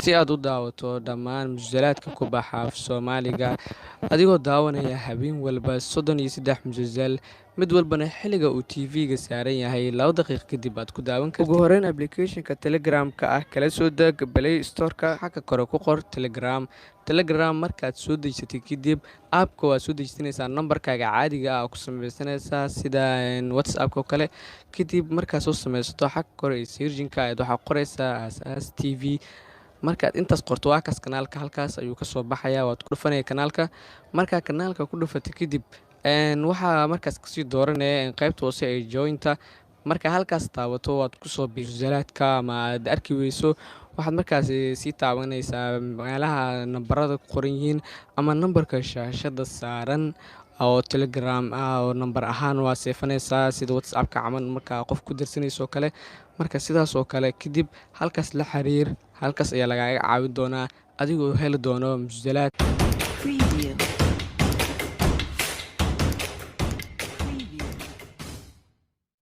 si aad u daawato dhammaan musalsalaadka ku baxa af Soomaaliga adigoo daawanaya habeen walba 33 musalsal mid walbana xilliga uu TV-ga saaran yahay 2 daqiiqo kadib aad ku daawan kartid. Ugu horreyn application-ka Telegram-ka ah kala soo deg Play Store-ka xagga kore ku qor Telegram markaad soo dejisatid kadib app-ka waad soo dejisanaysaa nambarkaaga caadiga ah ku samaysanaysaa sida WhatsApp-ka oo kale kadib markaad soo samaysato xagga kore ee searching-ka waxaad qoraysaa Aasaas TV markaad intaas qorto waa kaas kanaalka halkaas ayuu ka soo baxayaa waad ku dhufanaya kanaalka markaa kanaalka ku dhufatay kadib waxaa markaas kasii dooranaya qaybta hoose ee jointa marka halkaas taabato waad kusoo musalsalaadka ama aad arki weyso waxaad markaas sii taabanaysaa meelaha nambarada ku qoran yihiin ama nambarka shaashada saaran oo Telegram ah oo nambar ahaan waa seefanaysaa sida WhatsApp-ka camal markaa qof ku dirsanayso kale marka sidaas oo kale kadib halkaas la xiriir halkaas ayaa lagaaga caawin doonaa adigoo heli doono musalsalaad Preview.